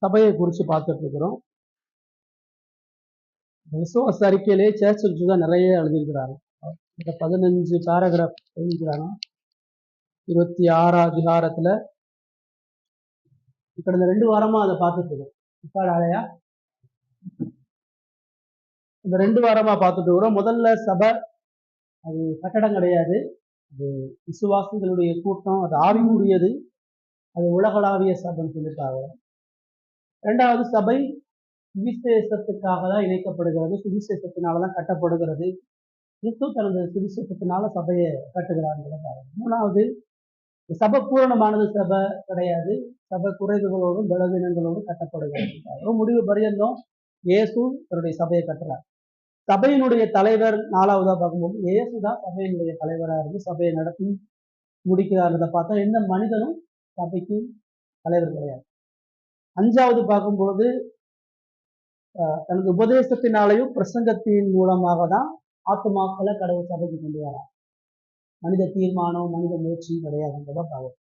சபையை குறித்து பார்த்துட்டு இருக்கிறோம். விசுவாச அறிக்கையிலே சர்ச்சு தான் நிறைய எழுதியிருக்கிறாங்க. இந்த 15 பேராகிராஃப் எழுதிக்கிறாங்க. 26 அதிகாரத்துல கடந்த 2 வாரமா அதை பார்த்துட்டு இருக்கோம். ஆலையா இந்த 2 வாரமா பார்த்துட்டு இருக்கிறோம். முதல்ல சபை அது கட்டடம் கிடையாது, அது விசுவாசிகளுடைய கூட்டம், அது ஆவிக்குரியது, அது உலகளாவிய சபைன்னு சொல்லிட்டாங்க. இரண்டாவது சபை சுவிசேஷத்துக்காக தான் இணைக்கப்படுகிறது, சுவிசேஷத்தினாலதான் கட்டப்படுகிறது. கிறிஸ்து தனது சுவிசேஷத்தினால சபையை கட்டுகிறார்கள். மூணாவது, சபை பூரணமானது சபை கிடையாது, சபை குறைவுகளோடும் பலவீனங்களோடும் கட்டப்படுகிறது. முடிவு பரியந்தம் இயேசு தன்னுடைய சபையை கட்டுறார். சபையினுடைய தலைவர் நாலாவதா பார்க்கும்போது இயேசு தான் சபையினுடைய தலைவராக இருந்து சபையை நடத்தி முடிக்கிறார்ன்றதை பார்த்தா எந்த மனிதனும் சபைக்கு தலைவர் கிடையாது. அஞ்சாவது பார்க்கும்பொழுது தனது உபதேசத்தினாலையும் பிரசங்கத்தின் மூலமாக தான் ஆத்துமாக்களை கடவுள் சபைக்கு கொண்டு வரார். மனித தீர்மானம், மனித முயற்சியும் கிடையாதுன்றதை பார்க்கணும்.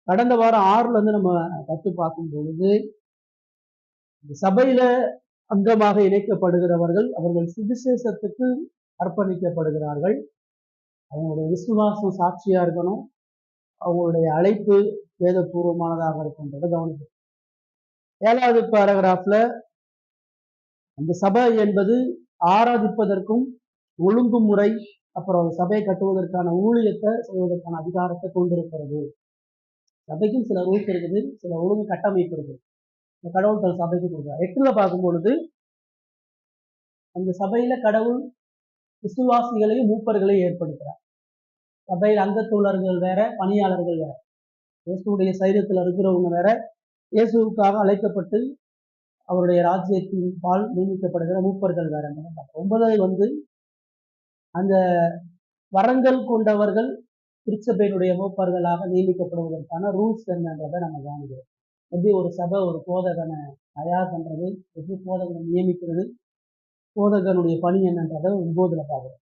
கடந்த வாரம் 6ல இருந்து நம்ம கற்று பார்க்கும் பொழுது சபையில அங்கமாக இணைக்கப்படுகிறவர்கள் அவர்கள் சுவிசேஷத்துக்கு அர்ப்பணிக்கப்படுகிறார்கள். அவங்களுடைய விசுவாசம் சாட்சியா இருக்கணும், அவங்களுடைய அழைப்பு வேதபூர்வமானதாக இருக்கும்ன்றதை கவனிக்கணும். 7வது பேராகிராஃப்ல அந்த சபை என்பது ஆராதிப்பதற்கும் ஒழுங்குமுறை, அப்புறம் சபையை கட்டுவதற்கான ஊழியத்தை செய்வதற்கான அதிகாரத்தை கொண்டிருக்கிறது. சபைக்கும் சில ரூல்ஸ் இருக்குது, சில ஒழுங்கு கட்டமைப்பு இருக்குது, இந்த கடவுள் தன் சபைக்கு கொடுக்குறார். 8ல பார்க்கும் பொழுது அந்த சபையில கடவுள் விசுவாசிகளையும் மூப்பர்களையும் ஏற்படுத்துறார். சபையில் அங்கத்தோழர்கள் வேற, பணியாளர்கள் வேற. இயேசுடைய சைரியத்தில் இருக்கிறவங்க வேற, இயேசுக்காக அழைக்கப்பட்டு அவருடைய ராஜ்யத்தின் பால் நியமிக்கப்படுகிற மூப்பர்கள் வேற. 9 அந்த வரங்கள் கொண்டவர்கள் திருச்சபையினுடைய மூப்பர்களாக நியமிக்கப்படுவதற்கான ரூல்ஸ் என்னன்றதை நம்ம கவனிக்கிறோம். எப்படி ஒரு சபை ஒரு போதகனை தயார் பண்றது, எப்படி போதகனை நியமிக்கிறது, போதகனுடைய பணி என்னன்றதை 9ல பார்க்கிறோம்.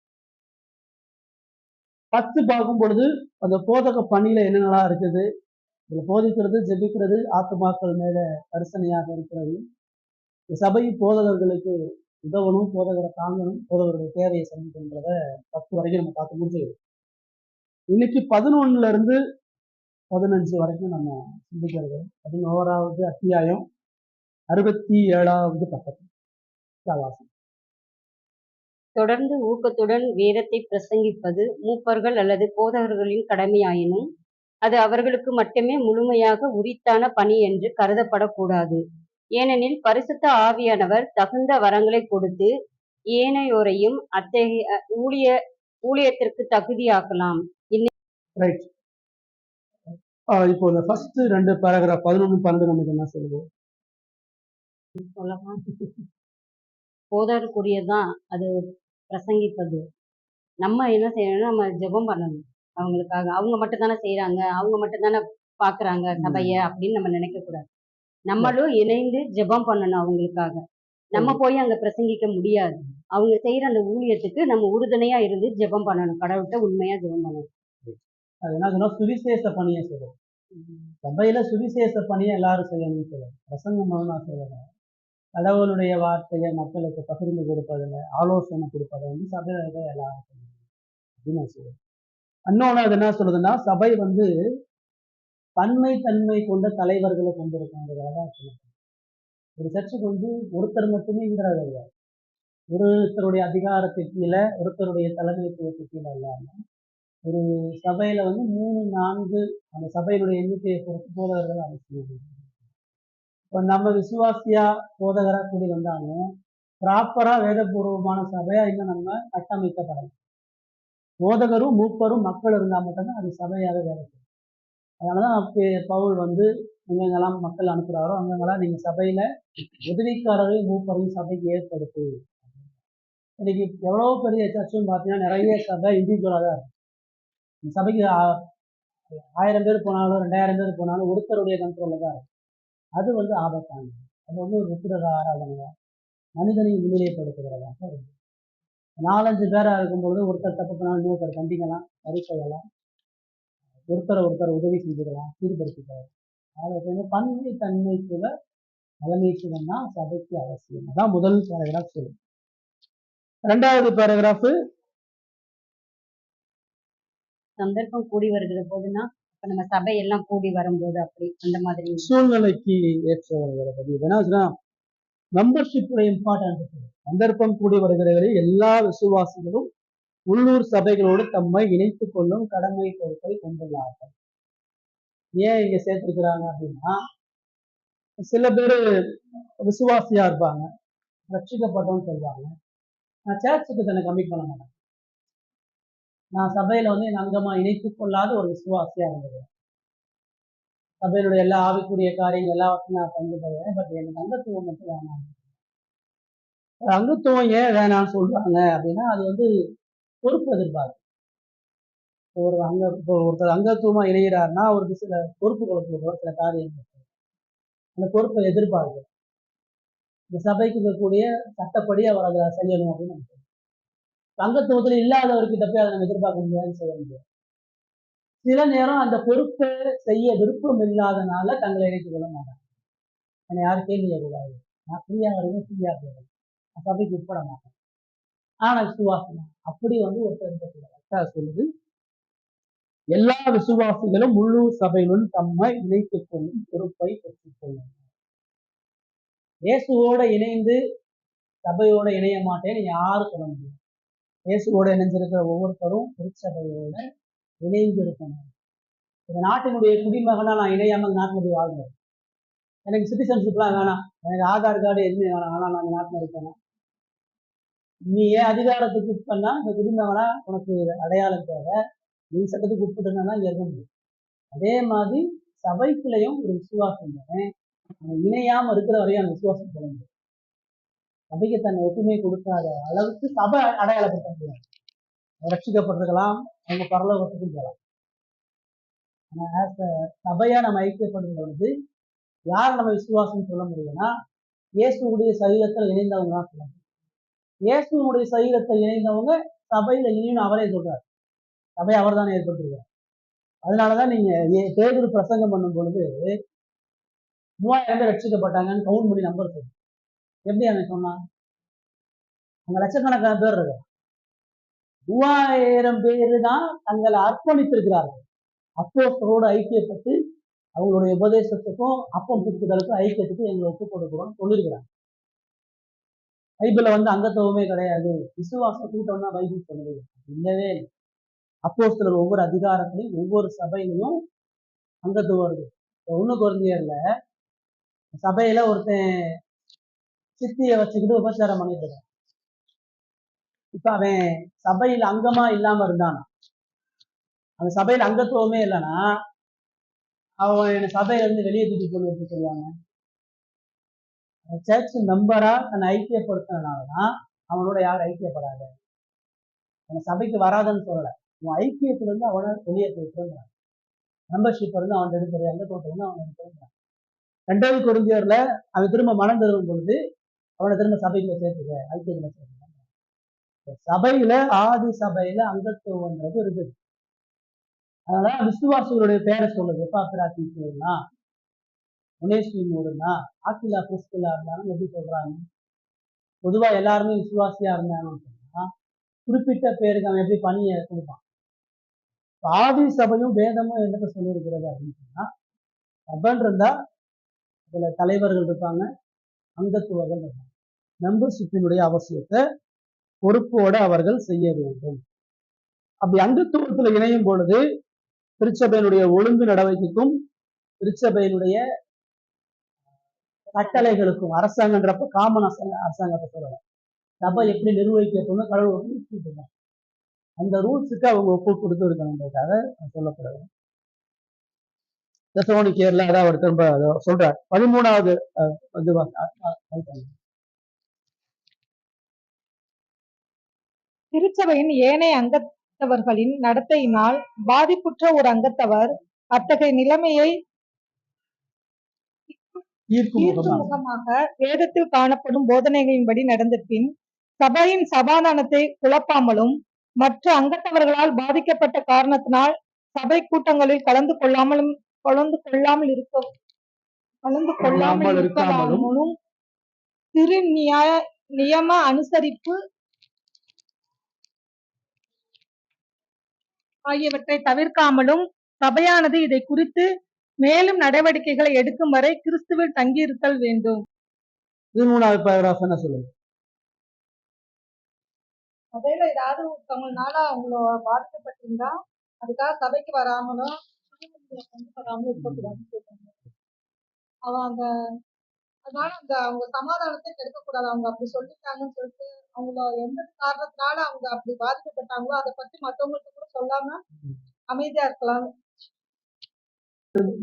10 பார்க்கும் பொழுது அந்த போதக பணியில என்னென்னலாம் இருக்குது, இதுல போதிக்கிறது, ஜெபிக்கிறது, ஆத்துமாக்கள் மேல கரிசனையாக இருக்கிறது, சபை போதகர்களுக்கு உதவணும், போதகரை தாங்கணும், போதகருடைய தேவையை சந்திக்கின்றத 10 வரைக்கும் நம்ம பார்த்து முடிச்சுக்கிறோம். இன்னைக்கு 11ல இருந்து 15 வரைக்கும் நம்ம சிந்திக்கிறது 11வது அத்தியாயம் 67வது பக்கத்தில். தொடர்ந்து ஊக்கத்துடன் வேதத்தை பிரசங்கிப்பது மூப்பர்கள் அல்லது போதகர்களின் கடமையாயினும் அது அவர்களுக்கு மட்டுமே முழுமையாக உரித்தான பணி என்று கருதப்படக்கூடாது. ஏனெனில் பரிசுத்த ஆவியானவர் தகுந்த வரங்களை கொடுத்து ஏனையோரையும் அத்தகைய ஊழியத்திற்கு தகுதியாக்கலாம். இப்போ இந்த ஃபர்ஸ்ட் 2 பேராகிராஃப் 11, 12 நமக்கு என்ன சொல்லுவோம்? போதகருக்குரியதான் அது பிரசங்கிப்பது. நம்ம என்ன செய்யணும்னா நம்ம ஜெபம் பண்ணணும் அவங்களுக்காக. அவங்க மட்டும் தானே செய்யறாங்க, அவங்க மட்டும் தானே பாக்குறாங்க சபைய அப்படின்னு நம்ம நினைக்க கூடாது. நம்மளும் இணைந்து ஜெபம் பண்ணணும் அவங்களுக்காக. நம்ம போய் அங்க பிரசங்கிக்க முடியாது. அவங்க செய்யற அந்த ஊழியத்துக்கு நம்ம உறுதுணையா இருந்து ஜெபம் பண்ணணும், கடவுள்கிட்ட உண்மையா ஜெபம் பண்ணணும். அது என்ன சொன்னா சுவிசேஷ பணியை செய்யணும். சபையில சுவிசேஷ பணியை எல்லாரும் செய்யணும்னு சொல்லுவாங்க. பிரசங்கம் நான் சொல்லுவேன், கடவுளுடைய வார்த்தையை மக்களுக்கு பகிர்ந்து கொடுப்பதில் ஆலோசனை கொடுப்பதை சபையில எல்லாரும் செய்யணும் அப்படின்னு நான் சொல்லுவேன். இன்னொன்னு அது என்ன சொல்லுதுன்னா, சபை தன்மை கொண்ட தலைவர்களை கொண்டிருக்காங்கிறதா சொல்லுவாங்க. ஒரு சர்ச்சுக்கு ஒருத்தர் மட்டுமே இருக்கிறாங்க, ஒருத்தருடைய அதிகாரத்துக்கு கீழே, ஒருத்தருடைய தலைமைத்துவத்துக்கு கீழே இல்லாம ஒரு சபையில 3, 4 அந்த சபையினுடைய எண்ணிக்கையை பொறுத்து போதகர்கள் அவசியம். இப்போ நம்ம விசுவாசியா போதகரா கூடி வந்தாலும் ப்ராப்பரா வேதபூர்வமான சபையா இன்னும் நம்ம கட்டமைக்கப்படணும். போதகரும் மூப்பரும் மக்கள் இருந்தா மட்டும்தான் அது சபையாக வேலை செய்யும். அதனாலதான் பவுல் எங்கெங்கெல்லாம் மக்கள் அனுப்புறாரோ அங்கெங்கெல்லாம் நீங்க சபையில உதவிக்காரரையும் மூப்பரையும் சபைக்கு ஏற்படுத்து. இன்னைக்கு எவ்வளவு பெரிய சர்ச்சுன்னு பார்த்தீங்கன்னா நிறைய சபை இண்டிவிஜுவலா தான் இருக்கும். சபைக்கு 1000 பேர் போனாலும் 2000 பேர் போனாலும் ஒருத்தருடைய கண்ட்ரோல்ல தான் இருக்கும். அது ஆபத்தானது. அது ஒரு விக்கிரக ஆராதனையா, மனிதனையும் முன்னிலைப்படுத்துகிறதாக இருக்கு. 4-5 பேரா இருக்கும்பொழுது ஒருத்தர் தப்பு பண்ணாலும் இன்னொருத்தர் கண்டிக்கலாம், சரி செய்யலாம், ஒருத்தர் உதவி செஞ்சுக்கலாம், சீர்படுத்திக்கலாம். பன்மை தன்மைக்குள்ள தலைமைத்துவம் தான் சபைக்கு அவசியம். அதான் முதல் பேராகிராஃப் சொல்லுது. இரண்டாவது பேராகிராஃப், சந்தர்ப்பம் கூடி வருகிற போதுன்னா இப்ப நம்ம சபை எல்லாம் கூடி வரும்போது அப்படி அந்த மாதிரி சூழ்நிலைக்கு ஏற்றவர்களை பத்தி என்ன மெம்பர்ஷிப் இம்பார்ட்டன்ட். சந்தர்ப்பம் கூடி வருகிறவரை எல்லா விசுவாசிகளும் உள்ளூர் சபைகளோடு தம்மை இணைத்துக் கொள்ளும் கடமை பொறுப்பை கொண்டுள்ளார்கள். ஏன் இங்க சேர்த்திருக்கிறாங்க அப்படின்னா, சில பேர் விசுவாசியா இருப்பாங்க, ரட்சிக்கப்பட்டோம்னு சொல்லுவாங்க, நான் சர்ச்சுக்கு தன்னை கமிட் பண்ண மாட்டேன், நான் சபையில என் அங்கமா இணைத்துக் கொள்ளாத ஒரு விசுவாசியா இருந்தது, சபையினுடைய எல்லா ஆவிக்குரிய காரியங்கள் எல்லாத்தையும் நான் பங்கு பெறுவேன், பட் எனக்கு அங்கத்துவம் மட்டும் வேணாம். அங்கத்துவம் ஏன் வேணாம்னு சொல்றாங்க அப்படின்னா, அது பொறுப்பு எதிர்பார்ப்பு. ஒருத்தர் அங்கத்துவமா இணைகிறாருன்னா அவருக்கு சில பொறுப்புகளுக்கு சில காரியங்கள், அந்த பொறுப்பை எதிர்பார்க்கு. இந்த சபைக்கு இருக்கக்கூடிய சட்டப்படி அவர் அதை செய்யணும் அப்படின்னு அங்கத்துவத்தில் இல்லாதவர்கிட்ட போய் அதை நம்ம எதிர்பார்க்க முடியாதுன்னு செய்ய முடியாது. சில நேரம் அந்த பொறுப்பை செய்ய விருப்பம் இல்லாதனால தங்களை இணைத்துக் கொள்ள மாட்டாங்க. என்னை யாரும் கேள்வி செய்யக்கூடாது, நான் ஃப்ரீயா வரைக்கும் ஃப்ரீயா போகிறேன், நான் சபைக்கு உட்பட மாட்டேன், ஆனா விசுவாசம் அப்படி ஒருத்தர் சொல்லுது. எல்லா விசுவாசிகளும் உள்ளூர் சபையிலும் தம்மை இணைத்துக் கொள்ளும் பொறுப்பை பெற்றுக் கொள்ளும். இயேசுவோட இணைந்து சபையோட இணைய மாட்டேன்னு யாரும் சொல்ல முடியும். இயேசுவோட இணைஞ்சிருக்கிற ஒவ்வொருத்தரும் திருச்சபையோட இணைந்து இருக்கணும். இந்த நாட்டினுடைய குடிமகனா நான் இணையாம நாட்டினுடைய வாழ்கிறேன், எனக்கு சிட்டிசன்ஷிப்லாம் வேணாம், எனக்கு ஆதார் கார்டு எதுவுமே வேணாம், ஆனா நான் நாட்டில் இருக்கேன், நீ ஏன் அதிகாரத்துக்கு பண்ணா இந்த குடிமகனா உனக்கு அடையாளம் தேவை, நீ சட்டத்துக்கு உட்பட்டுனா இங்க இருக்க முடியும். அதே மாதிரி சபைக்குள்ளேயும் ஒரு விசுவாசம் இணையாம இருக்கிற வரையும் அந்த விசுவாசம் சொல்ல முடியும். சபைக்கு தன் ஒற்றுமை கொடுக்காத அளவுக்கு சபை அடையாளப்படுத்த முடியாது. ரட்சிக்கப்பட்டிருக்கலாம், அவங்க பரலோகத்துக்கும் போகலாம். சபையா நம்ம ஐக்கியப்படும் பொழுது யார் நம்ம விசுவாசம் சொல்ல முடியும்னா, இயேசுடைய சரீரத்தில் இணைந்தவங்க தான் சொல்ல முடியும். இயேசுடைய சரீரத்தில் இணைந்தவங்க சபையில இணையும் அவரே சொல்றாரு. சபை அவர் தானே ஏற்பட்டிருக்கார். அதனாலதான் நீங்க பேதுரு பிரசங்கம் பண்ணும் பொழுது 3000 பேர் ரட்சிக்கப்பட்டாங்கன்னு கவுண்ட் பண்ணி நம்பர் சொல்லு. எப்படி அவன் சொன்னான்? அங்க லட்சக்கணக்கான பேர் இருக்கு, 3000 பேரு தான் தங்களை அர்ப்பணித்திருக்கிறார்கள். அப்போஸ்தலரோடு ஐக்கியப்பட்டு அவங்களுடைய உபதேசத்துக்கும் அப்பம் புக்குதலுக்கும் ஐக்கியத்துக்கும் எங்களை ஒப்புக் கொடுக்கிறோம் சொல்லியிருக்கிறாங்க. பைபிள்ல அங்கத்துவமே கிடையாது, விசுவாச கூட்டம் தான் பைபிள் சொல்லுது. இல்லவே அப்போஸ்தலர் ஒவ்வொரு அதிகாரத்திலையும் ஒவ்வொரு சபையிலையும் அங்கத்துவம் இருக்கு. 1 கொரிந்தியர்ல சபையில ஒருத்தன் சித்திய வச்சுக்கிட்டு உபச்சாரம் பண்ணிட்டு இருக்கான். இப்ப அவன் சபையில் அங்கமா இல்லாம இருந்தான், அந்த சபையில அங்கத்துவமே இல்லைன்னா அவன் சபையில இருந்து வெளியே தூக்கி கொண்டு சொல்லுவாங்க. சர்ச் மெம்பரா தன்னை ஐக்கியப்படுத்தினாலதான் அவனோட யாரும் ஐக்கியப்படாத, அவன் சபைக்கு வராதன்னு சொல்லல, உன் ஐக்கியத்துல இருந்து அவனை வெளியே போயிட்டு மெம்பர்ஷிப் இருந்து அவன் எடுக்கிறது, அங்கத்துவத்துல இருந்து அவன் எடுக்கிறான். 2 கொரிந்தியர்ல அவன் திரும்ப மனம் தரும் பொழுது அவனை திரும்ப சபைக்குள்ள சேர்த்துக்க, ஐக்கியத்துல சேர்த்துக்க. சபையில ஆதி சபையில அங்கத்துவம்ன்றது இருக்குது. அதனால விசுவாசிகளுடைய பேரை சொல்லுது. எப்பாத்திராக்கினா, முனேஸ்வரனா, ஆக்கிலா கிறிஸ்துலா இருந்தாலும் எப்படி சொல்றாங்க? பொதுவா எல்லாருமே விசுவாசியா இருந்தாங்கன்னு சொன்னா குறிப்பிட்ட பேருக்கு அவன் எப்படி பணியை கொடுப்பான். ஆதி சபையும் வேதமும் என்னத்தை சொல்லியிருக்கிறது அப்படின்னு சொன்னா, சபைன்னு இருந்தா அதுல தலைவர்கள் இருப்பாங்க, அங்கத்துவர்கள் இருப்பாங்க. மெம்பர்ஷிப்பினுடைய அவசியத்தை பொறுப்போட அவர்கள் செய்ய வேண்டும். அப்படி அங்கத்துவத்துல இணையும் பொழுது திருச்சபையினுடைய ஒழுங்கு நடவடிக்கைக்கும் திருச்சபையினுடைய கட்டளைகளுக்கும், அரசாங்கன்றப்ப காமன் அரசாங்கத்தை சொல்லலாம், சபை எப்படி நிர்வகிக்கப்படும் கடவுள் அந்த ரூல்ஸுக்கு அவங்க ஒப்பு கொடுத்து இருக்கணுன்றதுக்காக சொல்லப்படுது. தெசலோனிக்கேயர்ல அதான் அவர் திரும்ப சொல்றார். 13வது திருச்சபையின் ஏனைய அங்கத்தவர்களின் நடத்தையினால் பாதிப்புற்ற ஒரு அங்கத்தவர் அத்தகைய நிலைமையை தீர்க்கும் முகமாக வேதத்தில் காணப்படும் போதனைகளின்படி நடந்த பின் சபையின் சமாதானத்தை குழப்பாமலும் மற்ற அங்கத்தவர்களால் பாதிக்கப்பட்ட காரணத்தினால் சபை கூட்டங்களில் கலந்து கொள்ளாமல் கலந்து கொள்ளாமல் கொள்ளாமல் இருக்காமலும் இருக்காமலும் திரு நியம அனுசரிப்பு ஆகியவற்றை தவிர்க்காமலும் சபையானது இதை குறித்து மேலும் நடவடிக்கைகளை எடுக்கும் வரை கிறிஸ்துவில் தங்கியிருத்தல் வேண்டும். 13வது paragraph என்ன சொல்லுங்க? அதேல ஏதாவது ஒருத்தவங்கனால அவங்கள பாதிக்கப்பட்டிருந்தா அதுக்காக சபைக்கு வராமலும் கொண்டு வராமலும் இருக்கக்கூடாதுன்னு சொல்றாங்க. அவங்க அதனால அவங்க சமாதானத்தை கெடுக்கக்கூடாது. அவங்க அப்படி சொல்லிட்டாங்கன்னு சொல்லிட்டு அவங்கள எந்த காரணத்தினால அவங்க அப்படி பாதிக்கப்பட்டாங்களோ அதை பத்தி மற்றவங்களுக்கு கூட சொல்லாம அமைதியா இருக்கலாம்.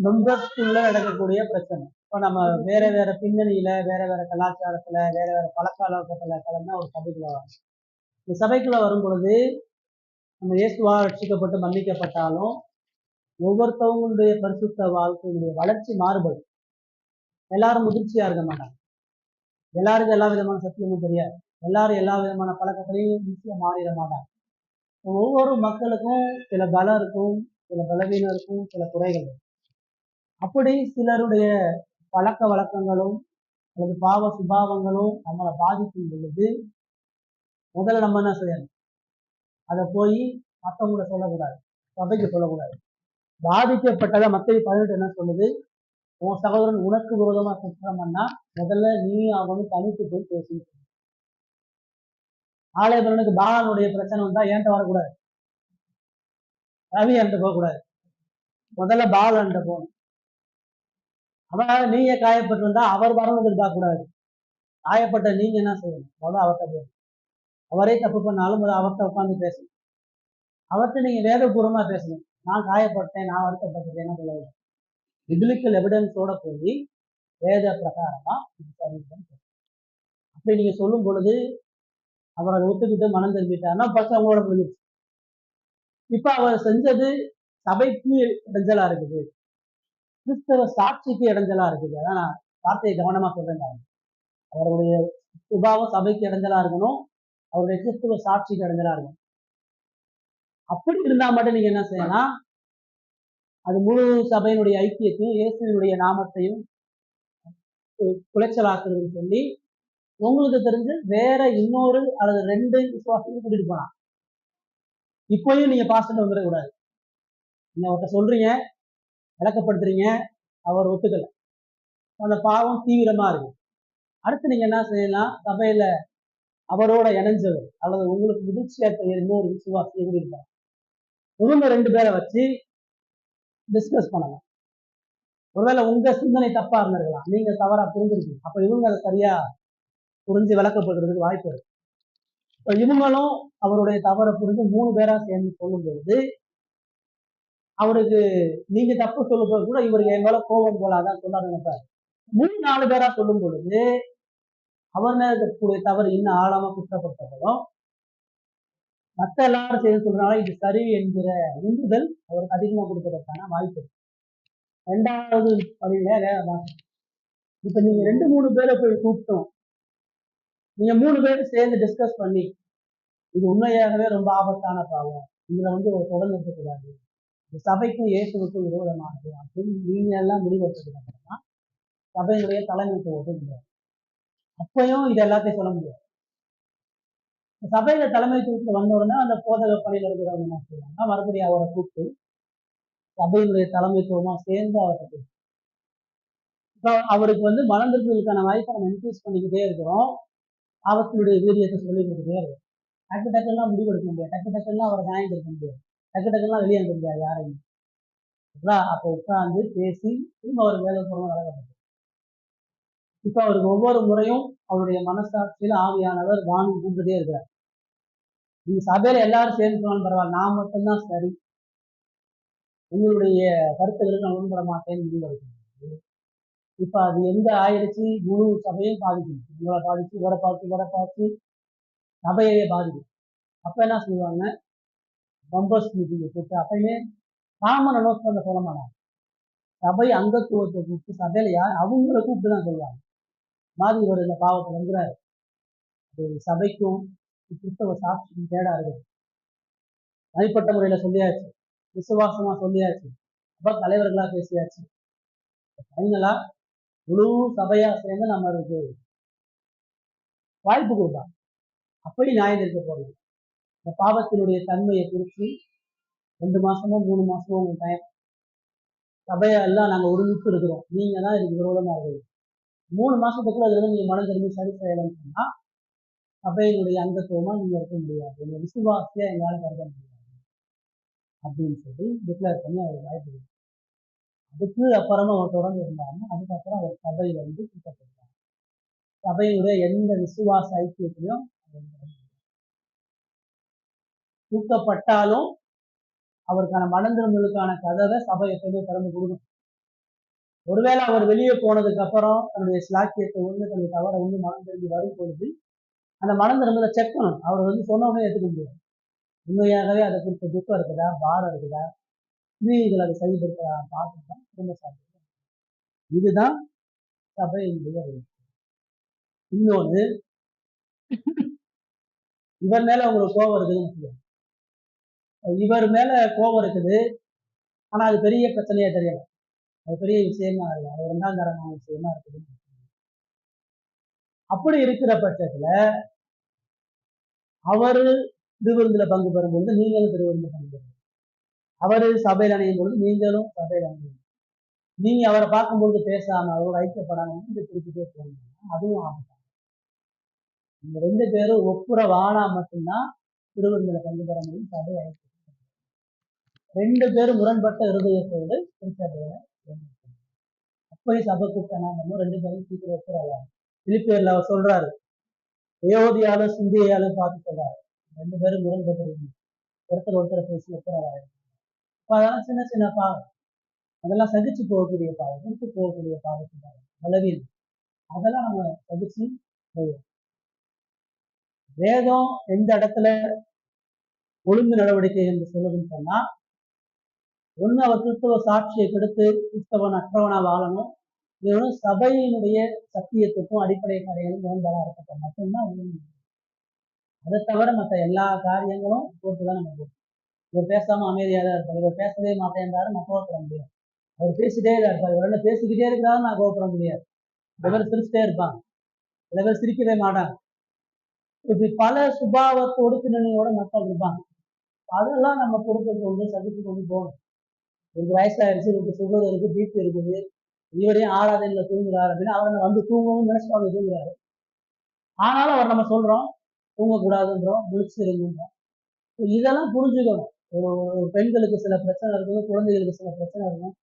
மெம்பர்ஸ்குள்ள நடக்கக்கூடிய பிரச்சனை. இப்போ நம்ம வேற வேற பின்னணியில, வேற வேற கலாச்சாரத்துல, வேற வேற பழக்கவழக்கத்துல கலந்தா ஒரு சபைக்குள்ள வரும். இந்த சபைக்குள்ள வரும் பொழுது நம்ம இயேசுவா ரட்சிக்கப்பட்டு மன்னிக்கப்பட்டாலும் ஒவ்வொருத்தவங்களுடைய பரிசுத்த வாழ்க்கையினுடைய வளர்ச்சி மாறுபடும். எல்லாரும் முதிர்ச்சியா இருக்க மாட்டாங்க. எல்லாருக்கும் எல்லா விதமான சத்தியமும் தெரியாது. எல்லாரும் எல்லா விதமான பழக்கத்திலையும் ஈஸியா மாறிட மாட்டாங்க. ஒவ்வொரு மக்களுக்கும் சில பலம் இருக்கும், சில பலவீனம் இருக்கும், சில குறைகள் இருக்கும். அப்படி சிலருடைய பழக்க வழக்கங்களும் அல்லது பாவ சுபாவங்களும் நம்மளை பாதிக்கும் பொழுது முதல்ல நம்ம என்ன செய்யணும்? அதை போய் மற்றவங்க சொல்லக்கூடாது, சபைக்கு சொல்லக்கூடாது. பாதிக்கப்பட்டதை மத்திய 18 என்ன சொல்லுது? உன் சகோதரன் உனக்கு விரோதமா குற்றம் பண்ணா முதல்ல நீ அவனுக்கு தனித்து போய் பேசிட்டு. ஆலயபலனுக்கு பாலனுடைய பிரச்சனை வந்தா ஏன்ட்ட வரக்கூடாது, ரவி என்கிட்ட போகக்கூடாது, முதல்ல பாலன்ட்ட போகணும். அவன் நீங்க காயப்பட்டிருந்தா அவர் வரணும் எதிர்பார்க்க கூடாது. காயப்பட்ட நீங்க என்ன செய்யணும்? முதல்ல அவர்கிட்ட போகணும். அவரே தப்பு பண்ணாலும் முதல்ல அவர்கிட்ட உட்காந்து பேசணும். அவர்கிட்ட நீங்க வேதபூர்வமா பேசணும். நான் காயப்பட்டேன், நான் வருத்தப்பட்டேன் என்ன சொல்ல பிபிலிக்கல் எவிடன்ஸோட போய் வேத பிரகாரமா இது சரின்னு. அப்படி நீங்க சொல்லும் பொழுது அவர் அதை ஒத்துக்கிட்டு மனம் திரும்பிட்டாருன்னா ஃபர்ஸ்ட் அவங்களோட முடிஞ்சிருச்சு. இப்ப அவர் செஞ்சது சபைக்கு இடைஞ்சலா இருக்குது, கிறிஸ்தவ சாட்சிக்கு இடைஞ்சலா இருக்குது. அதான் நான் வார்த்தையை கவனமா சொல்றேன். அவருடைய சுபாவம் சபைக்கு இடைஞ்சலா இருக்கணும், அவருடைய கிறிஸ்தவ சாட்சிக்கு இடைஞ்சலா இருக்கணும். அப்படி இருந்தா மட்டும் நீங்க என்ன செய்யலாம்? அது முழு சபையினுடைய ஐக்கியத்தையும் இயேசுவினுடைய நாமத்தையும் குலைச்சலாக்குறதுன்னு சொல்லி உங்களுக்கு தெரிஞ்சு வேற இன்னொரு அல்லது 2 விசுவாசத்தையும் கூட்டிட்டு போனான். இப்போயும் நீங்க பாஸ்டர் வந்துடக்கூடாது. நீங்க அவர்கிட்ட சொல்றீங்க, விளக்கப்படுத்துறீங்க, அவர் ஒத்துக்கல, அந்த பாவம் தீவிரமா இருக்கு. அடுத்து நீங்க என்ன செய்யலாம்? சபையில அவரோட இணைஞ்சவர் அல்லது உங்களுக்கு முதிர்ச்சியா செய்ய இன்னொரு விசுவாசியை கூட்டிட்டு போகலாம். இவங்க 2 பேரை வச்சு டிஸ்கஸ் பண்ணலாம். ஒருவேளை உங்க சிந்தனை தப்பா இருந்திருக்கலாம், நீங்க தவறா புரிஞ்சிருக்கீங்க. அப்ப இவங்க அதை சரியா புரிஞ்சு விளக்கப்படுறதுக்கு வாய்ப்பு இருக்கு. இப்போ இவங்களும் அவருடைய தவறை புரிஞ்சு 3 பேரா சேர்ந்து சொல்லும் பொழுது அவருக்கு நீங்க தப்பு சொல்லும் போது கூட இவருக்கு என் மேல கோபம் போலாதான் சொல்லாத நினைப்பாரு. 3-4 பேரா சொல்லும் பொழுது அவர் மேல இருக்கக்கூடிய தவறு இன்னும் ஆழமா குற்றப்படுத்தப்படும். மற்ற எல்லாரும் சேர்ந்து சொல்றதுனால இது சரி என்கிற உந்துதல் அவருக்கு அதிகமா கொடுப்பதற்கான வாய்ப்பு இருக்கு. 2வது படியில இப்ப நீங்க 2-3 பேரை போய் கூப்பிட்டோம், நீங்க 3 பேரும் சேர்ந்து டிஸ்கஸ் பண்ணி இது உண்மையாகவே ரொம்ப ஆபத்தான பாவம், இதுல ஒரு தொடர்ந்து இருக்கக்கூடாது, சபைக்கும் இயேசுவுக்கும் விரோதமானது அப்படின்னு நீங்க எல்லாம் முடிவெடுத்ததுன்னா சபையினுடைய தலைமைத்துவத்தை முடியாது. அப்பயும் இது எல்லாத்தையும் சொல்ல முடியாது. சபையில தலைமைத்துவத்துல வந்த உடனே அந்த போதக பணியில் இருக்கிறவங்க என்ன செய்வாங்க? மறுபடியும் அவரை கூப்பிட்டு சபையினுடைய தலைமைத்துவமா சேர்ந்து அவர்கிட்ட இப்போ அவருக்கு மனம் திருப்பதற்கான வாய்ப்பை நம்ம இன்க்ரீஸ் பண்ணிக்கிட்டே இருக்கிறோம். ஆபத்தினுடைய வீரியத்தை சொல்லி கொடுத்துட்டே இருக்கும். டக்கு டக்குலாம் முடிவெடுக்க முடியாது, டக்கு டக்குலாம் அவரை நியாயம் இருக்க முடியாது, டக்கு டக்குலாம் வெளியே அனுப்ப முடியாது யாரையும். அப்போ உட்கார்ந்து பேசி திரும்ப அவர் வேதபூர்வமா நடக்கப்பட்டது. இப்ப அவருக்கு ஒவ்வொரு முறையும் அவருடைய மனசாட்சியில ஆவியானவர் வாங்கி கூப்பிட்டே இருக்கிறார். நீங்க சபையில எல்லாரும் சேர்ந்து போனாலும் பரவாயில்ல, நான் மட்டும்தான் சரி, உங்களுடைய கருத்துக்களுக்கு நான் உடன்பட மாட்டேன்னு முடிவெடுக்கணும். இப்ப அது எங்க ஆயிடுச்சு? முழு சபையும் பாதிக்கும். உங்களை பாதிச்சு, இவரை பாதிச்சு சபையே பாதிக்கும். அப்ப என்ன செய்வாங்க? மெம்பர்ஸ் மீட்டிங் கூப்பிட்டு அப்பயுமே காமன் அனௌன்ஸ்மெண்ட் சொல்ல மாட்டாங்க. சபை அங்கத்துவத்தை கூப்பிட்டு சபையில யார் அவங்கள கூப்பிட்டு தான் சொல்லுவாங்க. மாதிரி இவர் இந்த பாவத்தில் இருக்கிறாரு, அது சபைக்கும் கிறிஸ்தவ சாட்சிக்கும் கேடா இருக்குது. தனிப்பட்ட முறையில சொல்லியாச்சு, விசுவாசமா சொல்லியாச்சு, அப்ப தலைவர்களா பேசியாச்சு. ஃபைனலா முழு சபையா சேர்ந்து நம்மளுக்கு வாய்ப்பு கொடுப்பாங்க. அப்படி நியாயம் இருக்க போறது. இந்த பாவத்தினுடைய தன்மையை குறித்து 2 மாசமோ 3 மாசமோ உங்க டைம், சபையெல்லாம் நாங்க ஒருமித்து இருக்கிறோம், நீங்க தான் இதுக்கு விரோதமா இருக்குது, 3 மாசத்துக்குள்ள அதுல இருந்து நீங்க மனம் திரும்பி சரி செய்யலன்னு சொன்னா சபையினுடைய அங்கத்துவமா நீங்க இருக்க முடியாது, உங்க விசுவாசியா எங்களால கருத முடியாது அப்படின்னு சொல்லி டிக்ளேர் பண்ணி அவர் வாய்ப்பு கொடுத்தார். அதுக்கு அப்புறமா அவர் தொடர்ந்து இருந்தாங்க. அதுக்கப்புறம் அவர் சபை வந்து தூக்கப்பட்டார். சபையினுடைய எந்த விசுவாச ஐக்கியத்திலையும் தூக்கப்பட்டாலும் அவருக்கான மனந்திரும்பலுக்கான கதவை சபை எப்பவுமே திறந்து கொடுக்கும். ஒருவேளை அவர் வெளியே போனதுக்கு அப்புறம் தன்னுடைய ஸ்லாக்கியத்தை ஒன்று தன்னுடைய தவறை ஒன்று மனம் திரும்பி வரும் பொழுது அந்த மனம் திரும்பலை செக் பண்ணணும். அவர் வந்து சொன்னவனே ஏற்றுக்க முடியாது. உண்மையாகவே அதை குறித்த துக்கம் இருக்குதா, பாரம் இருக்குதா, கிரியைகள் அதை செயல்படுத்த பார்த்துட்டு தான் திரும்ப சாப்பிடுவோம். இதுதான் சபையினுடைய. இன்னொன்று, இவர் மேல உங்களுக்கு கோபம் இருக்குதுன்னு, இவர் மேல கோபம் இருக்குது, ஆனா அது பெரிய பிரச்சனையா தெரியல, அது பெரிய விஷயமா இல்லை, அது 2ஆம் தரமான விஷயமா இருக்குது. அப்படி இருக்கிற பட்சத்துல அவரு திருவிருந்துல பங்கு பெறும்பொழுது நீங்களும் திருவிருந்து பங்கு பெறும், அவரு சபையில் அணையும் பொழுது நீங்களும் சபையில் அணையும். நீங்க அவரை பார்க்கும்பொழுது பேசாம அவரோட ஐக்கியப்படாம திருப்பிட்டே போனீங்க, அதுவும் ஆபத்தான. இந்த 2 பேரும் ஒப்புற வானா மட்டும்தான் திருவிருந்துல பங்கு பெற முடியும். சபை ஐக்கியம் 2 பேரும் முரண்பட்ட இருதயத்தோடு திருச்சபையில அப்படி சபை கூப்பிட்டா 2 பேரும் சீக்கிரம் ஒப்புறாங்க. பிலிப்பியர்ல அவர் சொல்றாரு, யோதியாலும் சிந்தியாலும் பார்த்து சொல்றாரு, 2 பேரும் முரண்பட்டு ஒருத்தர் பேசி ஒப்புறாங்க. இப்போ அதெல்லாம் சின்ன சின்ன பாவம், அதெல்லாம் சகிச்சு போகக்கூடிய பாவம், விட்டு போகக்கூடிய பாவத்துக்காக பலவீனம், அதெல்லாம் நம்ம சகிச்சு போவோம். வேதம் எந்த இடத்துல ஒழுங்கு நடவடிக்கை என்று சொல்லுதுன்னு சொன்னா, ஒண்ணு அவர் கிறிஸ்தவ சாட்சியை கெடுத்து கிறிஸ்தவன் அற்றவனா வாழணும், இது சபையினுடைய சத்தியத்துக்கும் அடிப்படை காரியங்களும் முரண்பாடா இருக்கப்ப மட்டும்தான் ஒழுங்கு. அதை தவிர மற்ற எல்லா காரியங்களும் போட்டுதான் நம்ம போகும். இவர் பேசாம அமைதியாக தான் இருப்பார், இவர் பேசவே மாட்டேன்றாரு, நான் கோவப்பட முடியாது. அவர் பேசிட்டே தான் இருப்பார், இவரோட பேசிக்கிட்டே இருக்கிறாரு, நான் கோவப்பட முடியாது. சில பேர் சிரிச்சுட்டே இருப்பாங்க, சில பேர் சிரிக்கவே மாட்டாங்க. இப்படி பல சுபாவத்தோடு பின்னணியோட மக்கள் இருப்பாங்க. அதெல்லாம் நம்ம பொறுத்து கொண்டு சகித்து கொண்டு போகணும். இவருக்கு வயசாயிருச்சு, இவருக்கு சுகர் இருக்கு, பிபி இருக்குது, இவரையும் ஆராதனையில தூங்குறாரு அப்படின்னா அவரை வந்து தூங்கணும்னு நினைச்சு அவங்க தூங்குறாரு. ஆனாலும் அவர் நம்ம சொல்றோம் தூங்கக்கூடாதுன்றோம், முழிச்சிருங்கன்றோம். இதெல்லாம் புரிஞ்சுக்கணும். ஒரு பெண்களுக்கு சில பிரச்சனை இருக்கும், குழந்தைகளுக்கு சில பிரச்சனை இருக்கும்,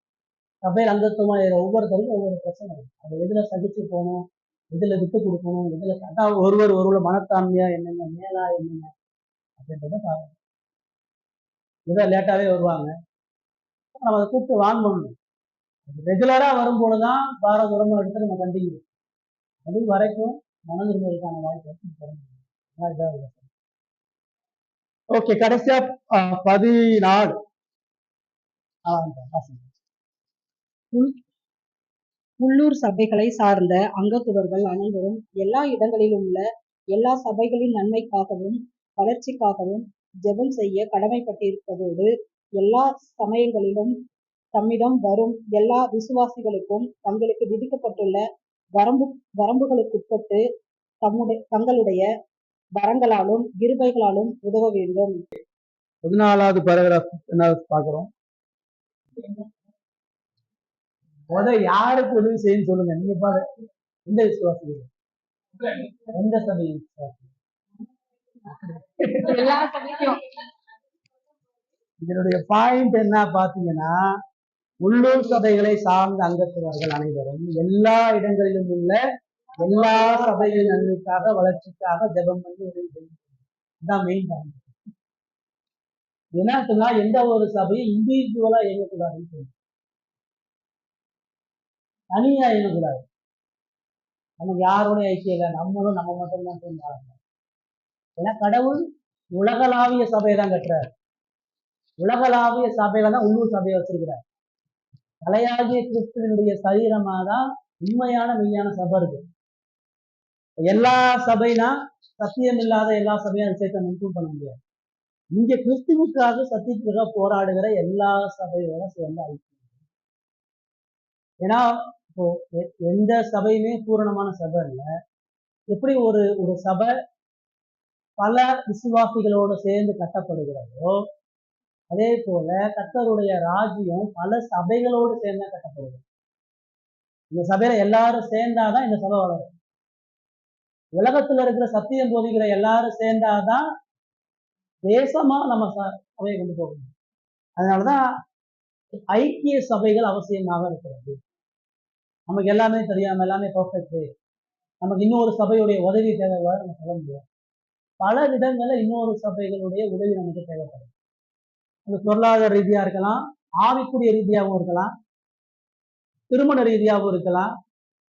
சபையில் அங்கத்துவமா ஒவ்வொருத்தருக்கும் ஒவ்வொரு பிரச்சனை இருக்கும். அது எதுல சகிச்சு போகணும், எதுல விட்டு கொடுக்கணும், எதுல ஒருவர் மனத்தாண்மையா என்னென்ன, மேலா என்னென்ன அப்படின்றத பார்க்கணும். ஏதோ லேட்டாவே வருவாங்க, நம்ம அதை கூப்பிட்டு வான் பண்ணணும். ரெகுலரா வரும்போதுதான் பாரதூரமா எடுத்து நம்ம கண்டிக்கணும். அது வரைக்கும் மனதிரும்பலுக்கான வாய்ப்பு. ஓகே, கடைசியா 14 உள்ளூர் சபைகளை சார்ந்த அங்கத்துவர்கள் அனைவரும் எல்லா இடங்களிலும் உள்ள எல்லா சபைகளின் நன்மைக்காகவும் வளர்ச்சிக்காகவும் ஜெபம் செய்ய கடமைப்பட்டிருப்பதோடு எல்லா சமயங்களிலும் தம்மிடம் வரும் எல்லா விசுவாசிகளுக்கும் தங்களுக்கு விதிக்கப்பட்டுள்ள வரம்புகளுக்குட்பட்டு தங்களுடைய வரங்களாலும் கிருபைகளாலும் உதவ வேண்டும். 14வது பாராகிராஃப் என்ன பார்க்கிறோம். யாருக்கு உதவி செய்யணும் சொல்லுங்க, நீங்க பாரு. எந்த விசுவாசிகள், எந்த சபையின் விசுவாசி? எல்லா சபைக்கும். இதனுடைய பாயிண்ட் என்ன பாத்தீங்கன்னா, உள்ளூர் சபைகளை சார்ந்த அங்கத்துவர்கள் அனைவரும் எல்லா இடங்களிலும் உள்ள எல்லா சபைகளின் நன்மைக்காக வளர்ச்சிக்காக ஜெபம் பண்ணி உதவி செய்யும். Main point. என்ன சொன்னா, எந்த ஒரு சபையும் இண்டிவிஜுவலா இயங்கக்கூடாதுன்னு சொல்லுங்க, தனியா இயங்கக்கூடாது. நமக்கு யாரோட ஐக்கியம் இல்லை, நம்மளும் நம்ம மட்டும்தான் தோன்றாங்க. ஏன்னா கடவுள் உலகளாவிய சபையை தான் கட்டுறாரு, உலகளாவிய சபையில தான் உள்ளூர் சபையை வச்சிருக்கிறார். தலையாகிய கிறிஸ்துவனுடைய சரீரமா தான் உண்மையான மெய்யான சபை இருக்கு. எல்லா சபைனா சத்தியம் இல்லாத எல்லா சபையும் சேர்த்து இன்க்ளூட் பண்ண முடியாது. இங்க கிறிஸ்துவுக்காக சத்தியத்துக்காக போராடுகிற எல்லா சபையோட சேர்ந்து ஐக்கியம். ஏன்னா இப்போ எந்த சபையுமே பூரணமான சபை இல்லை. எப்படி ஒரு ஒரு சபை பல விசுவாசிகளோடு சேர்ந்து கட்டப்படுகிறதோ, அதே போல கர்த்தருடைய ராஜ்யம் பல சபைகளோடு சேர்ந்து கட்டப்படுகிறது. இந்த சபையில எல்லாரும் சேர்ந்தாதான் இந்த சபை வளரும். உலகத்துல இருக்கிற சத்தியம் போதிக்கிற எல்லாரும் சேர்ந்தாதான் தேசமா நம்ம சபையை கொண்டு போகணும். அதனாலதான் ஐக்கிய சபைகள் அவசியமாக இருக்கிறது. நமக்கு எல்லாமே தெரியாம எல்லாமே பர்ஃபெக்ட், நமக்கு இன்னொரு சபையுடைய உதவி தேவையா நம்ம சொல்ல முடியாது. பல விதங்கள்ல இன்னொரு சபைகளுடைய உதவி நமக்கு தேவைப்படும். அது பொருளாதார ரீதியா இருக்கலாம், ஆவிக்குரிய ரீதியாகவும் இருக்கலாம், திருமண ரீதியாகவும் இருக்கலாம்,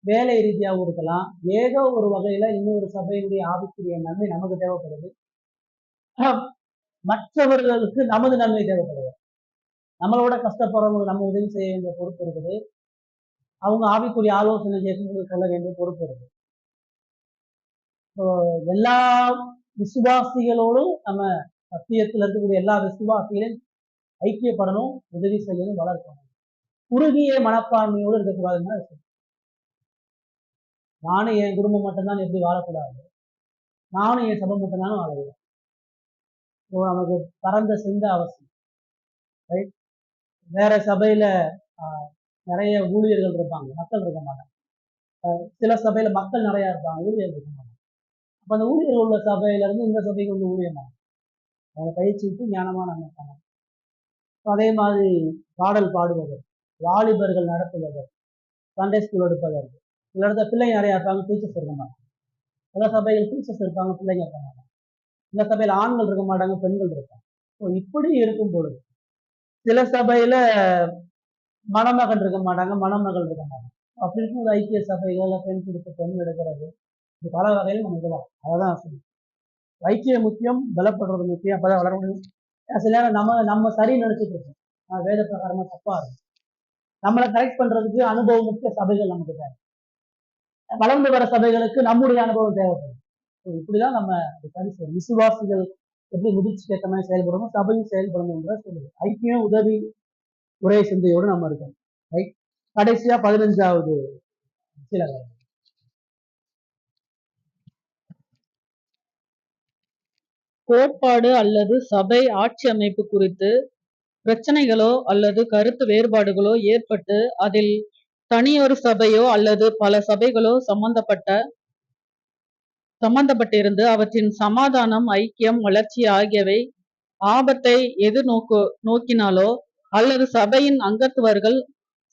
வேலை ரீதியாகவும் இருக்கலாம். ஏதோ ஒரு வகையில இன்னொரு சபையுடைய ஆவிக்குரிய நன்மை நமக்கு தேவைப்படுது. மற்றவர்களுக்கு நமது நன்மை தேவைப்படுது. நம்மளோட கஷ்டப்படுறவங்களுக்கு நம்ம உதவி செய்ய வேண்டிய பொறுப்பு இருக்குது. அவங்க ஆவிக்குரிய ஆலோசனை கேட்கும்போது சொல்ல வேண்டிய பொறுப்பு இருக்குது. எல்லா விசுவாசிகளோடும் நம்ம சத்தியத்தில் இருக்கக்கூடிய எல்லா விசுவாசிகளையும் ஐக்கியப்படணும், உதவி செய்யணும், வளர்க்கணும். குறுகிய மனப்பான்மையோடு இருக்கக்கூடாதுன்னா நானும் என் குடும்பம் மட்டும்தான் எப்படி வாழக்கூடாது, நானும் என் சபை மட்டும்தானே வாழக்கூடாது. நமக்கு பரந்த சிந்தை அவசியம். ரைட். வேற சபையில நிறைய ஊழியர்கள் இருப்பாங்க, மக்கள் இருக்க மாட்டாங்க. சில சபையில மக்கள் நிறைய இருப்பாங்க, ஊழியர்கள் இருக்க மாட்டாங்க. அப்ப அந்த ஊழியர்கள் உள்ள சபையில இருந்து இந்த சபைக்கு வந்து ஊழியமாக அவங்க பயிற்சி விட்டு ஞானமான அமைப்பாங்க. அதே மாதிரி பாடல் பாடுவதர், வாலிபர்கள் நடத்துவதர், சண்டே ஸ்கூல் எடுப்பதற்கு சில இடத்துல பிள்ளைங்க நிறையா இருப்பாங்க, டீச்சர்ஸ் இருக்க மாட்டாங்க. சில சபைகள் டீச்சர்ஸ் இருப்பாங்க, பிள்ளைங்க இருக்க மாட்டாங்க. சில சபையில் ஆண்கள் இருக்க மாட்டாங்க, பெண்கள் இருப்பாங்க. ஸோ இப்படி இருக்கும் பொழுது சில சபையில மணமகன் இருக்க மாட்டாங்க, மணமகள் இருக்க மாட்டாங்க. அப்படி இருக்கும் ஐக்கிய சபைகள் பெண் கொடுத்து பெண் எடுக்கிறது இது பல வகையில் நம்ம இதுவாக அதான் சொல்லி ஐக்கியம் முக்கியம், பலப்படுறது முக்கியம். அப்பதான் வளர முடியும். சில நேரம் நம்ம சரி நினைச்சிட்டு இருக்கோம், வேத பிரகாரமா தப்பா இருக்கும். நம்மளை கரெக்ட் பண்றதுக்கு அனுபவம் முக்கிய சபைகள் நமக்கு தேவை. வளர்ந்து வர சபைகளுக்கு நம்முடைய அனுபவம் தேவைப்படும். இப்படிதான் நம்ம சரி செய்யணும். விசுவாசிகள் எப்படி முதிர்ச்சி ஏற்ற மாதிரி செயல்படணும், சபையும் செயல்படணும் என்ற சொல்லுது. ஐக்கியம் உதவி ஒரே சிந்தையோடு நம்ம இருக்கணும். ரைட். கடைசியா 15வது சில கோட்பாடு அல்லது சபை ஆட்சி அமைப்பு குறித்து பிரச்சனைகளோ அல்லது கருத்து வேறுபாடுகளோ ஏற்பட்டு அதில் தனியொரு சபையோ அல்லது பல சபைகளோ சம்பந்தப்பட்டிருந்து அவற்றின் சமாதானம், ஐக்கியம், வளர்ச்சி ஆகியவை ஆபத்தை நோக்கினாலோ அல்லது சபையின் அங்கத்துவர்கள்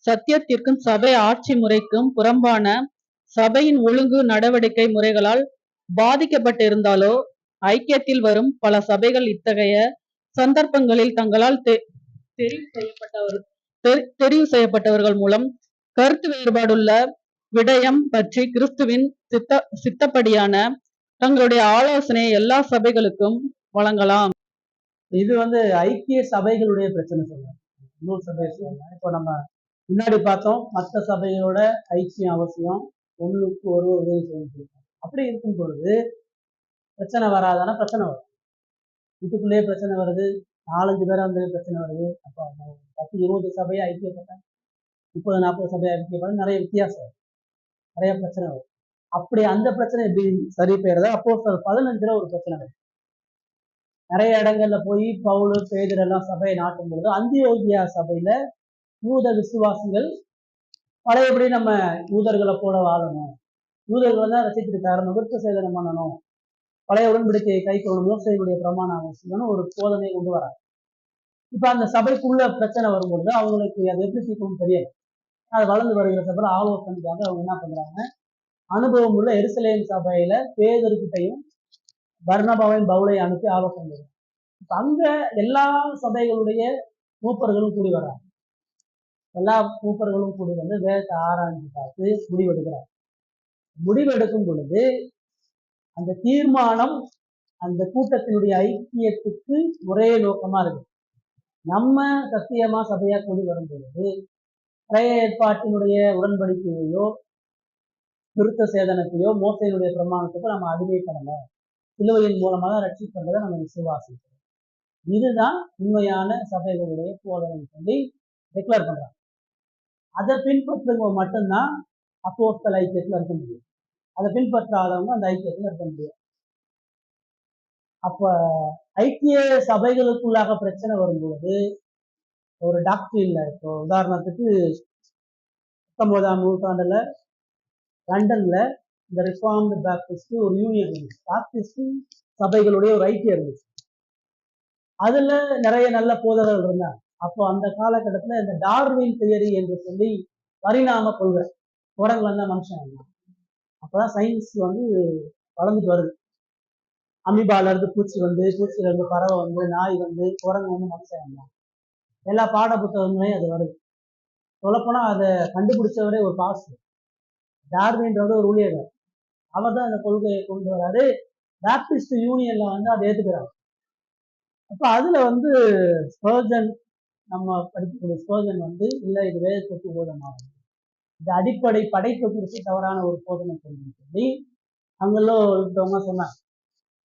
சத்தியத்திற்கும் சபை ஆட்சி முறைக்கும் புறம்பான சபையின் ஒழுங்கு நடவடிக்கை முறைகளால் பாதிக்கப்பட்டிருந்தாலோ ஐக்கியத்தில் வரும் பல சபைகள் இத்தகைய சந்தர்ப்பங்களில் தங்களால் தெரிவு செய்யப்பட்டவர்கள் மூலம் கருத்து வேறுபாடுள்ள விடயம் பற்றி கிறிஸ்துவின் சித்தப்படியான தங்களுடைய ஆலோசனை எல்லா சபைகளுக்கும் வழங்கலாம். இது ஐக்கிய சபைகளுடைய பிரச்சனை சொல்லுவாங்க, இன்னொரு சபை சொல்லுவாங்க. இப்போ நம்ம முன்னாடி பார்த்தோம், மற்ற சபையோட ஐக்கியம் அவசியம், ஒன்றுக்கு ஒரு உதவி செய்யணும். அப்படி இருக்கும் பொழுது பிரச்சனை வராதான பிரச்சனை வரும். வீட்டுக்குள்ளேயே பிரச்சனை வருது, 4-5 பேரா வந்து பிரச்சனை வருது. அப்போ 10-20 சபையை ஐக்கியப்பட்ட 30-40 சபையை ஐக்கியப்பட்ட நிறைய வித்தியாசம், நிறைய பிரச்சனை வரும். அப்படி அந்த பிரச்சனை எப்படி சரி பெயர்தா? அப்போஸ்தலர் 15 ஒரு பிரச்சனை வரும். நிறைய இடங்கள்ல போய் பவுல், பேதுரு எல்லாம் சபையை நாட்டும் பொழுது அந்தியோகியா சபையில யூத விசுவாசிகள் பழையபடி நம்ம யூதர்களை போல வாழணும், யூதர்கள் தான் ரசித்திருக்காரு, விருத்த சேதனம் பண்ணணும், பழைய உடன்படிக்கையை கை கொள்ளணும், மோசையினுடைய பிரமாண அவசியம்னு ஒரு போதனை கொண்டு வராங்க. இப்ப அந்த சபைக்குள்ள பிரச்சனை வரும்பொழுது அவங்களுக்கு அது எப்படி தீர்க்கணும்னு தெரியல. அது வளர்ந்து வருகிற சபையில ஆலோசனைக்காக அவங்க என்ன பண்றாங்க, அனுபவம் உள்ள எருசலேம் சபையில பேதுருக்கிட்டையும் பர்னபாவையும் பவுலை அனுப்பி ஆலோசனை பண்ணுறாங்க. இப்ப அங்க எல்லா சபைகளுடைய மூப்பர்களும் கூடி வர்றாங்க. எல்லா மூப்பர்களும் கூடி வந்து வேதத்தை ஆராய்ச்சி பார்த்து முடிவெடுக்கிறாங்க. முடிவெடுக்கும் பொழுது அந்த தீர்மானம் அந்த கூட்டத்தினுடைய ஐக்கியத்துக்கு ஒரே நோக்கமா இருக்கு. நம்ம சத்தியமா சபையா கூடி வரும் பொழுது பழைய ஏற்பாட்டினுடைய உடன்படிக்கையோ விருத்த சேதனத்தையோ மோசையினுடைய பிரமாணத்துக்கோ நம்ம அடிமைப்படலை, சிலுவையின் மூலமாக ரட்சிப்பதை நம்ம விசுவாசிக்கிறோம். இதுதான் உண்மையான சபைகளுடைய போதனை சொல்லி டிக்ளேர் பண்றாங்க. அதை பின்பற்றுறவங்க மட்டும்தான் அப்போஸ்தல ஐக்கியத்துல இருக்க முடியும். அதை பின்பற்றாதவங்க அந்த ஐக்கியத்துல இருக்க முடியும். அப்ப ஐக்கிய சபைகளுக்குள்ளாக பிரச்சனை வரும்பொழுது ஒரு டாக்டரின்ல, இப்போ உதாரணத்துக்கு 19ஆம் நூற்றாண்டுல லண்டன்ல இந்த ரிஃபார்ம்டு பேப்டிஸ்ட் ஒரு யூனியன் இருந்துச்சு. பேப்டிஸ்ட் சபைகளுடைய ஒரு ஐக்கியம் இருந்துச்சு. அதுல நிறைய நல்ல போதகர்கள் இருந்தாங்க. அப்போ அந்த காலகட்டத்துல இந்த டார்வின் தியரி என்று சொல்லி பரிணாம கொள்கை, குரங்கு வந்த மனுஷன் இருந்தான். அப்பதான் சயின்ஸ் வந்து வளர்ந்துட்டு வருது. அமீபால இருந்து பூச்சி வந்து, பூச்சியில இருந்து பறவை வந்து, நாய் வந்து, குரங்கு வந்து மனுஷன் இருந்தான். எல்லா பாட புத்தகங்களையும் அது வருது. சொல்லப்போனா அதை கண்டுபிடிச்சவரே ஒரு பாஸ்டர், டார்வின்றது ஒரு ஊழியர். அவர் தான் அந்த கொள்கையை கொண்டு வராரு. பேப்டிஸ்ட் யூனியன்ல வந்து அதை ஏத்துக்கிறாரு. அப்ப அதுல வந்து ஸ்பர்ஜன், நம்ம படிக்கக்கூடிய ஸ்பர்ஜன் வந்து இல்ல இது வேதத்துக்கு விரோதமாகும், இது அடிப்படை படைப்பு குறித்து தவறான ஒரு போதனை சொல்லி அங்கெல்லாம் இருக்கவங்க சொன்னாங்க.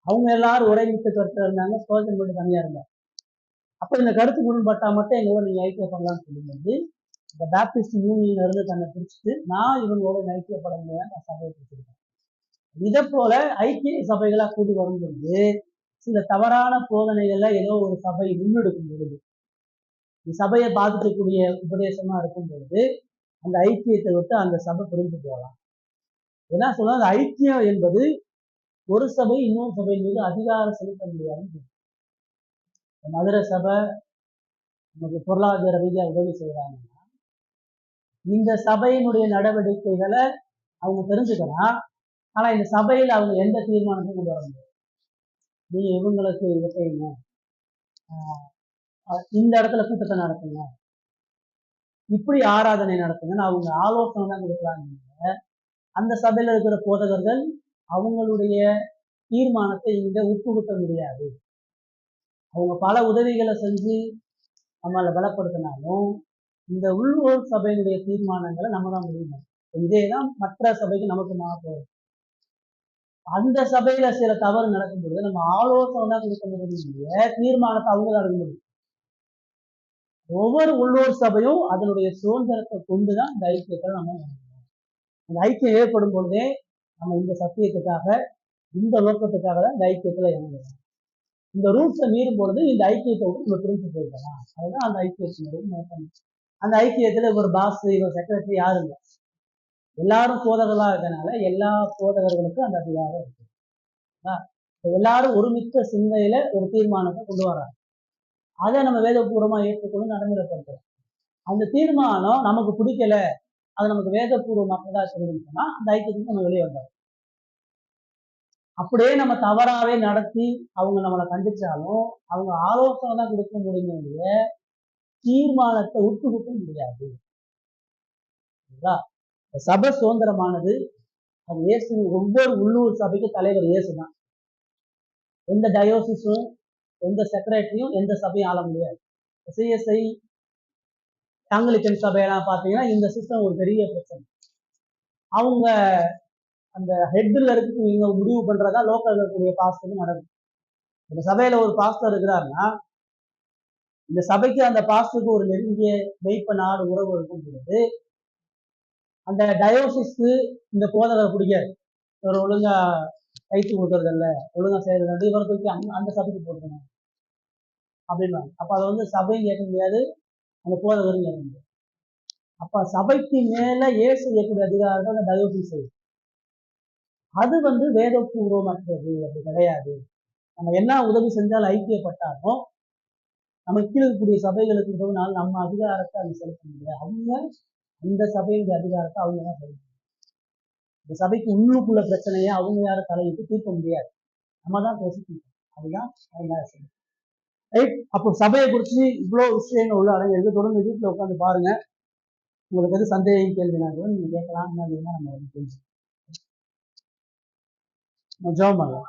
அவங்க எல்லாரும் உரைமிட்டு கருத்து இருந்தாங்க, ஸ்பர்ஜன் மட்டும் தனியா இருந்தாங்க. அப்ப இந்த கருத்து முரண்பட்டா மட்டும் எங்களோட நீங்க ஐக்கியம் பண்ணலாம்னு சொல்லும்போது இந்த பேப்டிஸ்ட் யூனியன்ல இருந்து தன்னை பிரிச்சுட்டு நான் இவங்களோட ஐக்கியப்பட முடியாது, நான் சபையை பிடிச்சிருக்கேன். இதை போல ஐக்கிய சபைகளா கூடி வரும்பொழுது சில தவறான போதனைகள்ல ஏதோ ஒரு சபை முன்னெடுக்கும் பொழுது, சபையை பாதிக்கக்கூடிய உபதேசமா இருக்கும் பொழுது அந்த ஐக்கியத்தை விட்டு அந்த சபை பிரிஞ்சு போகலாம். என்ன சொல்ல, அந்த ஐக்கியம் என்பது ஒரு சபை இன்னொரு சபை மீது அதிகாரம் செலுத்த முடியாது. மதுரை சபை நமக்கு பொருளாதார ரீதியா உதவி செய்யறாங்கன்னா இந்த சபையினுடைய நடவடிக்கைகளை அவங்க தெரிஞ்சுக்கலாம். ஆனா இந்த சபையில் அவங்க எந்த தீர்மானத்தையும் கொண்டு வர முடியாது. நீங்க இவங்களுக்கு இதை செய்யுங்க, இந்த இடத்துல கூட்டத்தை நடத்துங்க, இப்படி ஆராதனை நடத்துங்கன்னு அவங்க ஆலோசனை தான் கொடுக்குறாங்க. அந்த சபையில இருக்கிற போதகர்கள் அவங்களுடைய தீர்மானத்தை இங்க உட்புகுத்த முடியாது. அவங்க பல உதவிகளை செஞ்சு நம்மளை பலப்படுத்தினாலும் இந்த உள்ளூர் சபையினுடைய தீர்மானங்களை நம்ம தான் முடியும். இதேதான் மற்ற சபைக்கு நமக்கு மாறும். அந்த சபையில சில தவறு நடக்கும் பொழுது நம்ம ஆலோசனை தான் கொடுக்க முடியும், தீர்மானத்தை அவங்க தான் எடுக்க முடியும். ஒவ்வொரு உள்ளூர் சபையும் அதனுடைய சுதந்திரத்தை கொண்டுதான் இந்த ஐக்கியத்தை நம்ம அந்த ஐக்கியம் ஏற்படும் பொழுதே நம்ம இந்த சத்தியத்துக்காக, இந்த நோக்கத்துக்காக தான் இந்த ஐக்கியத்துல இறங்குறோம். இந்த ரூட்ஸை மீறும் பொழுது இந்த ஐக்கியத்தை விட்டு நம்ம பிரிஞ்சு போயிடலாம். அதுதான் அந்த ஐக்கியத்தினுடைய நோக்கம். அந்த ஐக்கியத்துல ஒரு பாஸ், இவர் செக்ரட்டரி யாரும் இல்லை, எல்லாரும் போதகர்களா இருக்கனால எல்லா போதகர்களுக்கும் அந்த அதிகாரம் இருக்கு. எல்லாரும் ஒருமித்த சிந்தையில ஒரு தீர்மானத்தை கொண்டு வராங்க. அதை நம்ம வேதபூர்வமா ஏற்றுக்கொண்டு நடைமுறைப்படுத்துறோம். அந்த தீர்மானம் நமக்கு பிடிக்கல, அது நமக்கு வேதபூர்வமாக்கதா சொல்லிருக்கோம்னா அந்த ஐக்கியத்துக்கு நம்ம வெளியே வந்தோம். அப்படியே நம்ம தவறாவே நடத்தி அவங்க நம்மளை கண்டிச்சாலும் அவங்க ஆலோசனை தான் கொடுக்க முடியுமே, தீர்மானத்தை உட்புகுத்த முடியாது. சபை சுதந்திரமானது. அது இயேசு, ஒவ்வொரு உள்ளூர் சபைக்கு தலைவர் இயேசு தான். எந்த டயோசிஸும் எந்த செக்ரட்டரியும் எந்த சபையும் ஆள முடியாது. சிஎஸ்ஐ ஆங்கிலிக்கன் சபையெல்லாம் பார்த்தீங்கன்னா இந்த சிஸ்டம் ஒரு பெரிய பிரச்சனை. அவங்க அந்த ஹெட்ல இருக்கு இவங்க முடிவு பண்றதா லோக்கல் இருக்கக்கூடிய பாஸ்டருக்கு நடக்கும். இந்த சபையில ஒரு பாஸ்டர் இருக்கிறாருன்னா இந்த சபைக்கு அந்த பாஸ்டருக்கு ஒரு நெருங்கிய மெய்ப்ப நாடு உறவு இருக்கும் பொழுது அந்த டயோசிஸ்க்கு இந்த போதகரை பிடிக்காது. இவர் ஒழுங்கா கைத்து கொடுக்கறது இல்லை, ஒழுங்கா செய்யறது, இவரை தூக்கி அந்த சபைக்கு போட்டுக்கணும் அப்படின்வாங்க. அப்ப அதை வந்து சபையும் கேட்க முடியாது, அந்த போதகரும் கேட்க முடியாது. அப்ப சபைக்கு மேல ஏசு செய்யக்கூடிய அதிகாரத்தை அந்த டயோசிஸ் செய்யும். அது வந்து வேதபூர்வமற்றது, அப்படி கிடையாது. நம்ம என்ன உதவி செஞ்சாலும் ஐக்கியப்பட்டாலும் நமக்கு கீழே இருக்கக்கூடிய சபைகளுக்கு உதவினால நம்ம அதிகாரத்தை அவங்க செலுத்த முடியாது. அவங்க அந்த சபையுடைய அதிகாரத்தை அவங்க தான் செலுத்த முடியும். இந்த சபைக்கு உள்ளுக்குள்ள பிரச்சனையை அவங்க யாரும் தலையிட்டு தீர்க்க முடியாது, நம்ம தான் பேசிக்கணும். அதுதான் ரைட். அப்போ சபையை குறித்து இவ்வளவு விஷயங்கள் உள்ள அடங்கியிருக்கு. தொடர்ந்து வீட்டில் உட்காந்து பாருங்க. உங்களுக்கு எது சந்தேகம் கேள்வினா கூட நீங்க கேட்கலாம். நம்ம ஜெபம் பண்ணலாம்.